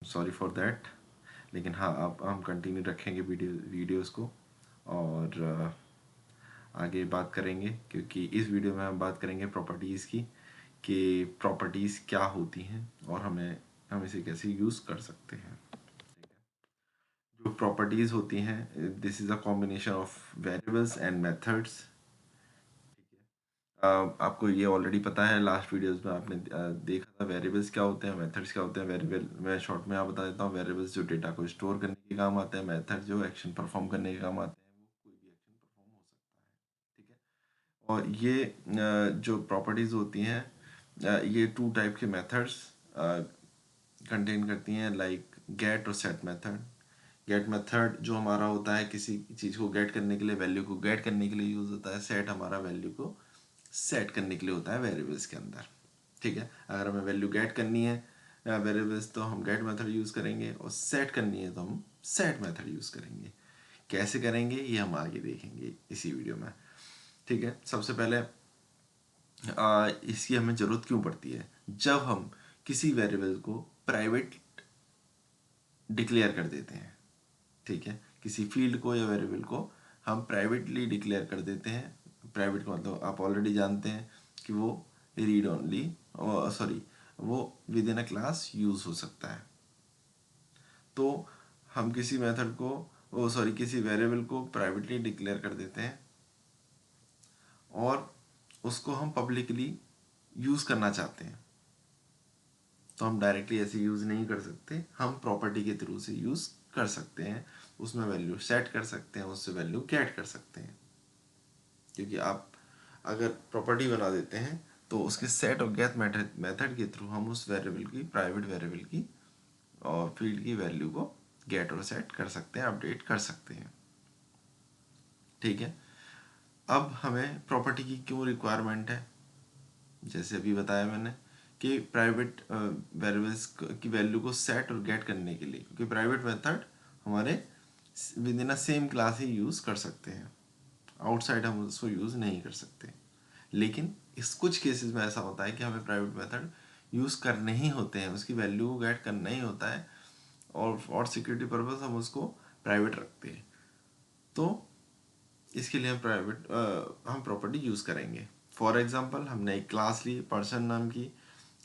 Sorry for that. लेकिन हाँ, अब हम कंटिन्यू रखेंगे वीडियोस को और आगे बात करेंगे, क्योंकि इस वीडियो में हम बात करेंगे प्रॉपर्टीज़ की, कि प्रॉपर्टीज़ क्या होती हैं और हम इसे कैसे यूज़ कर सकते हैं। जो प्रॉपर्टीज़ होती हैं, this is a combination of variables and methods. आपको ये ऑलरेडी पता है, लास्ट वीडियोस में आपने देखा था वेरिएबल्स क्या होते हैं, मेथड्स क्या होते हैं। वेरिएबल मैं शॉर्ट में आप बता देता हूँ। वेरिएबल्स जो डेटा को स्टोर करने के काम आते हैं, मेथड जो एक्शन परफॉर्म करने के काम आते हैं, वो कोई भी एक्शन परफॉर्म हो सकता है, ठीक है। और ये जो प्रॉपर्टीज़ होती हैं, ये टू टाइप के मेथड्स कंटेन करती हैं, लाइक गेट और सेट मेथड। गेट मेथड जो हमारा होता है किसी चीज़ को गेट करने के लिए, वैल्यू को गेट करने के लिए यूज़ होता है। सेट हमारा वैल्यू को सेट करने के लिए होता है वेरिएबल्स के अंदर, ठीक है। अगर हमें वैल्यू गेट करनी है वेरिएबल्स, तो हम गेट मेथड यूज़ करेंगे, और सेट करनी है तो हम सेट मेथड यूज़ करेंगे। कैसे करेंगे ये हम आगे देखेंगे इसी वीडियो में, ठीक है। सबसे पहले इसकी हमें ज़रूरत क्यों पड़ती है? जब हम किसी वेरिएबल को प्राइवेट डिक्लेयर कर देते हैं, ठीक है। किसी फील्ड को या वेरिएबल को हम प्राइवेटली डिक्लेयर कर देते हैं। प्राइवेट का मतलब आप ऑलरेडी जानते हैं कि वो रीड ओनली, सॉरी, वो with in a class use हो सकता है। तो हम किसी मेथड को, सॉरी, किसी वेरिएबल को प्राइवेटली डिक्लेयर कर देते हैं और उसको हम पब्लिकली यूज करना चाहते हैं, तो हम डायरेक्टली ऐसे यूज़ नहीं कर सकते, हम प्रॉपर्टी के थ्रू से यूज़ कर सकते हैं। उसमें वैल्यू सेट कर सकते हैं, उससे वैल्यू गेट कर सकते हैं। क्योंकि आप अगर प्रॉपर्टी बना देते हैं तो उसके सेट और गेट मेथड के थ्रू हम उस वेरिएबल की, प्राइवेट वेरिएबल की और फील्ड की वैल्यू को गेट और सेट कर सकते हैं, अपडेट कर सकते हैं, ठीक है। अब हमें प्रॉपर्टी की क्यों रिक्वायरमेंट है? जैसे अभी बताया मैंने कि प्राइवेट वेरिएबल्स की वैल्यू को सेट और गेट करने के लिए, क्योंकि प्राइवेट मेथड हमारे with in a same class he use कर सकते हैं, आउटसाइड हम उसको यूज़ नहीं कर सकते। लेकिन इस कुछ केसेस में ऐसा होता है कि हमें प्राइवेट मेथड यूज़ करने ही होते हैं, उसकी वैल्यू को गेट करना ही होता है, और सिक्योरिटी पर्पस हम उसको प्राइवेट रखते हैं। तो इसके लिए हम प्रॉपर्टी यूज़ करेंगे। फॉर एग्जांपल, हमने एक क्लास ली पर्सन नाम की,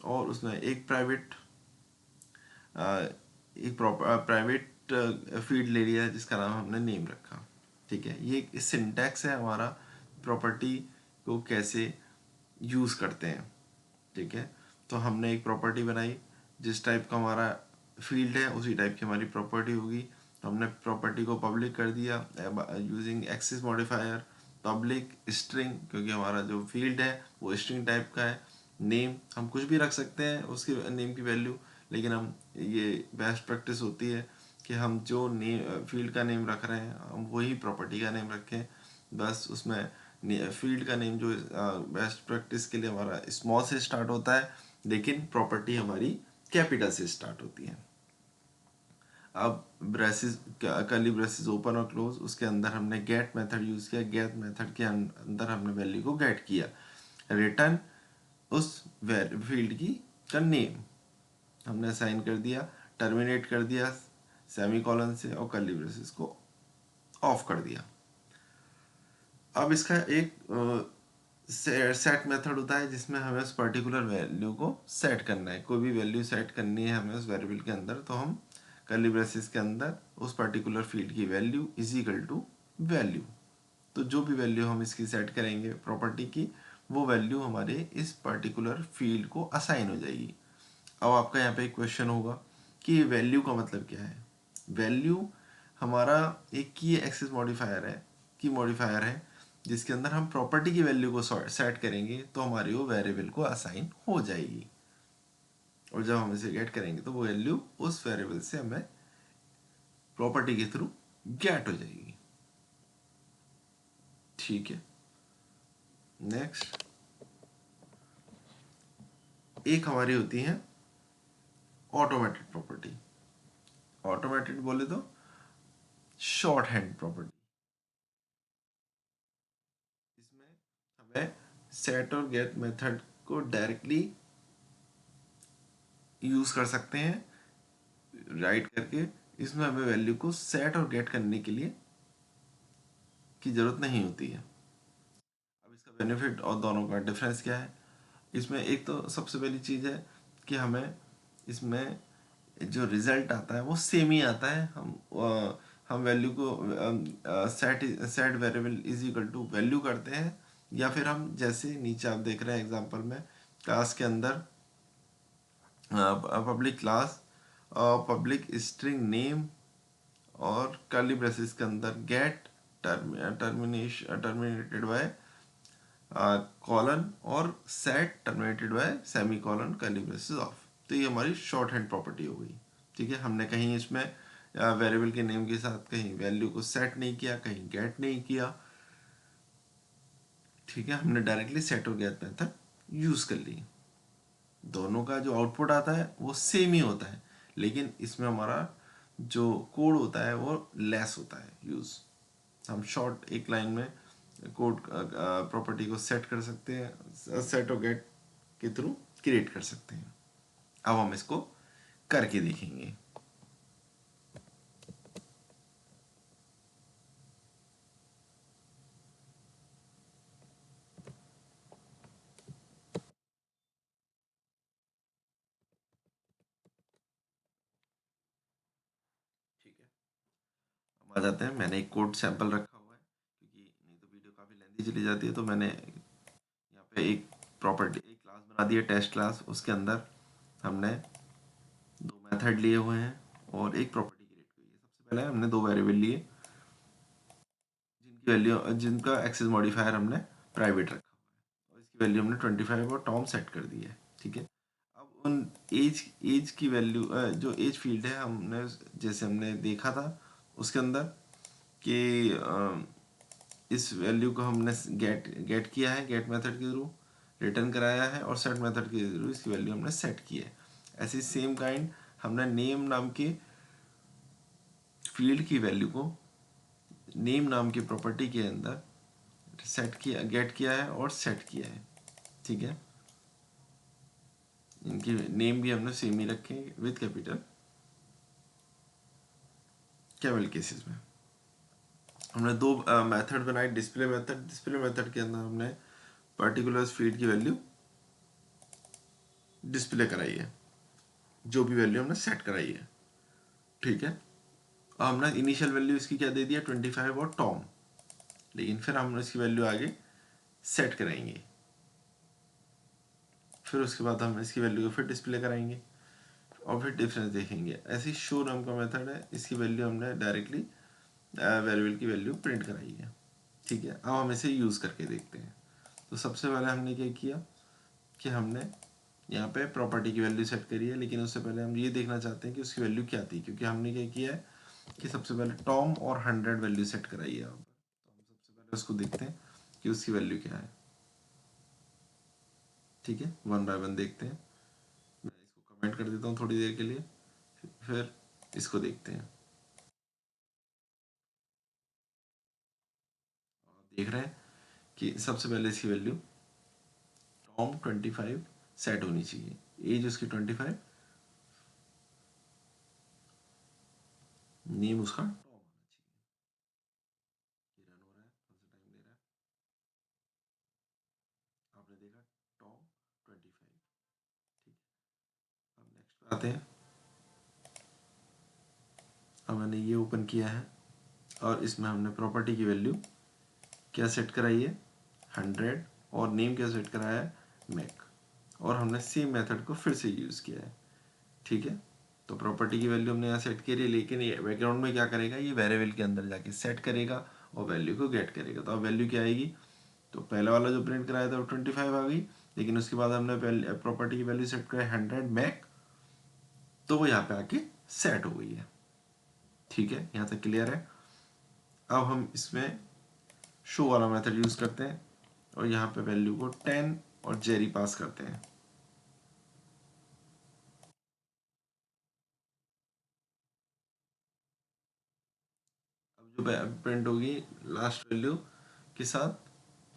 और उसमें एक प्राइवेट फील्ड ले लिया जिसका नाम हमने नेम रखा, ठीक है। ये एक सिंटैक्स है हमारा, प्रॉपर्टी को कैसे यूज़ करते हैं, ठीक है। तो हमने एक प्रॉपर्टी बनाई, जिस टाइप का हमारा फील्ड है उसी टाइप की हमारी प्रॉपर्टी होगी। तो हमने प्रॉपर्टी को पब्लिक कर दिया using axis modifier, public string, क्योंकि हमारा जो फील्ड है वो स्ट्रिंग टाइप का है। नेम हम कुछ भी रख सकते हैं उसकी नेम की वैल्यू, लेकिन हम, ये बेस्ट प्रैक्टिस होती है कि हम जो नेम फील्ड का नेम रख रहे हैं हम वही प्रॉपर्टी का नेम रखें। बस उसमें फील्ड का नेम जो बेस्ट प्रैक्टिस के लिए हमारा स्मॉल से स्टार्ट होता है, लेकिन प्रॉपर्टी हमारी कैपिटल से स्टार्ट होती है। अब ब्रेसेस, कर्ली ब्रेसेस ओपन और क्लोज, उसके अंदर हमने गेट मेथड यूज़ किया। गेट मेथड के अंदर हमने वैल्यू को गेट किया, रिटर्न उस फील्ड की का नेम हमने असाइन कर दिया, टर्मिनेट कर दिया सेमी कॉलन से, और कर्ली ब्रेसेस को ऑफ कर दिया। अब इसका एक सेट मेथड होता है जिसमें हमें उस पर्टिकुलर वैल्यू को सेट करना है। कोई भी वैल्यू सेट करनी है हमें उस वेरिएबल के अंदर, तो हम कर्ली ब्रेसेस के अंदर उस पर्टिकुलर फील्ड की value is equal to value, तो जो भी वैल्यू हम इसकी सेट करेंगे प्रॉपर्टी की, वो वैल्यू हमारे इस पर्टिकुलर फील्ड को असाइन हो जाएगी। अब आपका यहाँ पे एक क्वेश्चन होगा कि वैल्यू का मतलब क्या है? वैल्यू हमारा एक की एक्सेस मॉडिफायर है, की मॉडिफायर है, जिसके अंदर हम प्रॉपर्टी की वैल्यू को सेट करेंगे तो हमारी वो वेरिएबल को असाइन हो जाएगी, और जब हम इसे गेट करेंगे तो वो वैल्यू उस वेरिएबल से हमें प्रॉपर्टी के थ्रू गेट हो जाएगी, ठीक है। नेक्स्ट एक हमारी होती है ऑटोमेटेड प्रॉपर्टी। ऑटोमेटेड बोले तो शॉर्ट हैंड प्रॉपर्टी, इसमें हमें सेट और गेट मेथड को डायरेक्टली यूज कर सकते हैं राइट करके इसमें हमें वैल्यू को सेट और गेट करने के लिए की जरूरत नहीं होती है। अब इसका बेनिफिट और दोनों का डिफरेंस क्या है? इसमें एक तो सबसे पहली चीज़ है कि हमें इसमें जो रिजल्ट आता है वो सेम ही आता है। हम वैल्यू को set variable is equal to value करते हैं, या फिर हम जैसे नीचे आप देख रहे हैं एग्जांपल में क्लास के अंदर public class public string name और कर्ली ब्रेसेस के अंदर गेट टर्मिनेटेड बाय कॉलन और set terminated bye semi colon curly braces of. तो ये हमारी शॉर्ट हैंड प्रॉपर्टी हो गई। ठीक है, हमने कहीं इसमें वेरिएबल के नेम के साथ कहीं वैल्यू को सेट नहीं किया, कहीं गेट नहीं किया। ठीक है, हमने डायरेक्टली सेट और गेट मेथड यूज कर ली। दोनों का जो आउटपुट आता है वो सेम ही होता है, लेकिन इसमें हमारा जो कोड होता है वो लेस होता है यूज। हम शॉर्ट एक लाइन में कोड प्रॉपर्टी को सेट कर सकते हैं, सेट और गेट के थ्रू क्रिएट कर सकते हैं। अब हम इसको करके देखेंगे। ठीक है, हम आ जाते हैं। मैंने एक कोड सैंपल रखा हुआ है क्योंकि नहीं तो वीडियो काफ़ी लेंथी चली जाती है। तो मैंने यहाँ पे एक प्रॉपर्टी एक क्लास बना दी है, टेस्ट क्लास। उसके अंदर हमने दो मेथड लिए हुए हैं और एक प्रॉपर्टी क्रिएट की है। सबसे पहले हमने दो वेरिएबल लिए जिनकी वैल्यू जिनका एक्सेस मॉडिफायर हमने प्राइवेट रखा हुआ है और इसकी वैल्यू हमने 25 और टॉम सेट कर दी है। ठीक है, अब उन एज एज की वैल्यू जो एज फील्ड है हमने जैसे हमने देखा था उसके अंदर कि इस वैल्यू को हमने गेट किया है, गेट मेथड के थ्रू रिटर्न कराया है, और सेट मेथड के थ्रू इसकी वैल्यू हमने सेट की है। ऐसी सेम काइंड हमने नेम नाम के फील्ड की वैल्यू को नेम नाम की प्रॉपर्टी के अंदर सेट किया, गेट किया है और सेट किया है। ठीक है, इनकी नेम भी हमने सेम ही रखे विद कैपिटल कैमल केसेस में। हमने दो मेथड बनाए, डिस्प्ले मेथड। डिस्प्ले मेथड के अंदर हमने पर्टिकुलर फील्ड की वैल्यू डिस्प्ले कराई है, जो भी वैल्यू हमने सेट कराई है। ठीक है, अब हमने इनिशियल वैल्यू इसकी क्या दे दिया 25 और टॉम, लेकिन फिर हम इसकी वैल्यू आगे सेट कराएंगे। फिर उसके बाद हम इसकी वैल्यू को फिर डिस्प्ले कराएंगे और फिर डिफरेंस देखेंगे। ऐसी शो नाम का मेथड है, इसकी वैल्यू हमने डायरेक्टली वेरिएबल की वैल्यू प्रिंट कराई है। ठीक है, अब हम इसे यूज़ करके देखते हैं। तो सबसे पहले हमने क्या किया कि हमने यहाँ पे प्रॉपर्टी की वैल्यू सेट करी है, लेकिन उससे पहले हम ये देखना चाहते हैं कि उसकी वैल्यू क्या थी, क्योंकि हमने क्या किया है कि सबसे पहले टॉम और 100 वैल्यू सेट कराई है यहाँ पर। तो हम सबसे पहले उसको देखते हैं कि उसकी वैल्यू क्या है। ठीक है, वन बाय वन देखते हैं। मैं इसको कमेंट कर देता हूँ थोड़ी देर के लिए, फिर इसको देखते हैं। देख रहे हैं कि सबसे पहले इसकी वैल्यू टॉम 25 सेट होनी चाहिए, एज उसकी 25, नेम उसका टॉम होना चाहिए। ये रन हो रहा है, थोड़ा सा टाइम ले रहा है। आपने देखा टॉम 25। ठीक है, अब नेक्स्ट पे आते हैं। अब मैंने ये ओपन किया है और इसमें हमने प्रॉपर्टी की वैल्यू क्या सेट कराई है 100, और नेम क्या सेट कराया है मैक, और हमने सेम मेथड को फिर से यूज़ किया है। ठीक है, तो प्रॉपर्टी की वैल्यू हमने यहाँ सेट करी है, लेकिन ये बैकग्राउंड में क्या करेगा, ये वेरिएबल के अंदर जाके सेट करेगा और वैल्यू को गेट करेगा। तो अब वैल्यू क्या आएगी, तो पहले वाला जो प्रिंट कराया था वो 25 आ गई, लेकिन उसके बाद हमने प्रॉपर्टी की वैल्यू सेट कराई 100 मैक, तो वो यहाँ पे आके सेट हो गई है। ठीक है, यहाँ तक क्लियर है। अब हम इसमें शो वाला मेथड यूज करते हैं और यहाँ पे वैल्यू को 10 और जेरी पास करते हैं। अब जो प्रिंट होगी लास्ट वैल्यू के साथ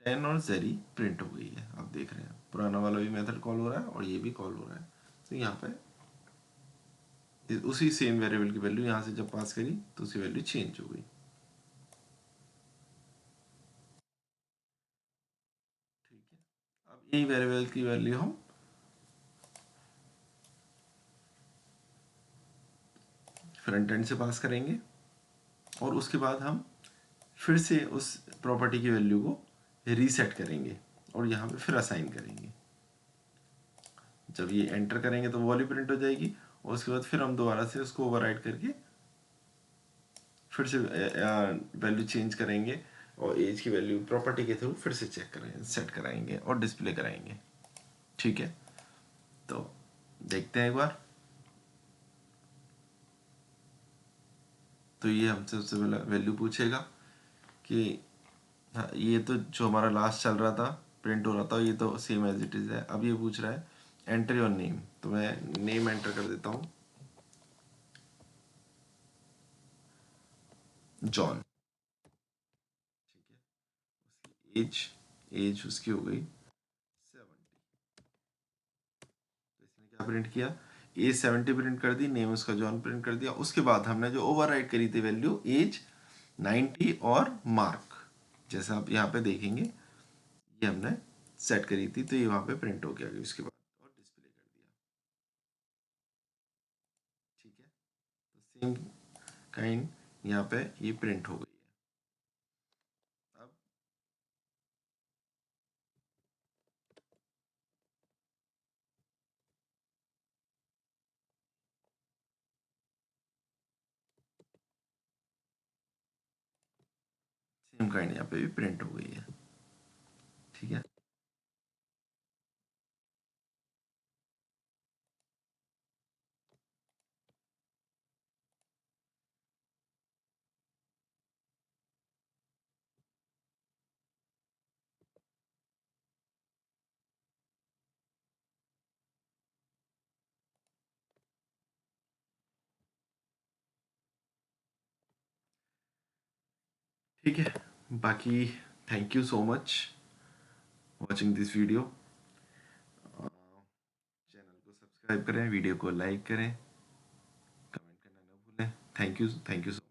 10 और जेरी प्रिंट हो गई है। आप देख रहे हैं पुराना वाला भी मेथड कॉल हो रहा है और ये भी कॉल हो रहा है। तो यहाँ पे उसी सेम वेरिएबल की वैल्यू यहाँ से जब पास करी तो उसकी वैल्यू चेंज हो गई। ठीक है, अब यही वेरिएबल की वैल्यू हम फ्रंट एंड से पास करेंगे और उसके बाद हम फिर से उस प्रॉपर्टी की वैल्यू को रीसेट करेंगे और यहाँ पे फिर असाइन करेंगे। जब ये एंटर करेंगे तो वो वाली प्रिंट हो जाएगी और उसके बाद फिर हम दोबारा से उसको ओवरराइट करके फिर से वैल्यू चेंज करेंगे और एज की वैल्यू प्रॉपर्टी के थ्रू फिर से चेक करेंगे, सेट कराएंगे और डिस्प्ले कराएंगे। ठीक है, तो देखते हैं एक बार। तो ये हमसे सबसे पहले वैल्यू पूछेगा कि हाँ, ये तो जो हमारा लास्ट चल रहा था, प्रिंट हो रहा था, ये तो सेम एज इट इज़ है। अब ये पूछ रहा है एंटर योर नेम, तो मैं नेम एंटर कर देता हूँ, जॉन। ठीक है, एज एज उसकी हो गई 70। तो इसने क्या प्रिंट किया, एज 70 प्रिंट कर दी, नेम उसका जॉन प्रिंट कर दिया। उसके बाद हमने जो ओवरराइट करी थी वैल्यू एज 90 और मार्क, जैसा आप यहाँ पे देखेंगे ये हमने सेट करी थी, तो ये वहाँ पे प्रिंट हो गया उसके बाद और डिस्प्ले कर दिया। ठीक है, तो सेम काइंड यहाँ पे ये प्रिंट हो गई है। अब सेम काइंड यहाँ पे भी प्रिंट हो गई है। ठीक है, ठीक है, बाकी thank you so much watching this video. Channel को सब्सक्राइब करें, वीडियो को लाइक करें, कमेंट करना ना भूलें। Thank you so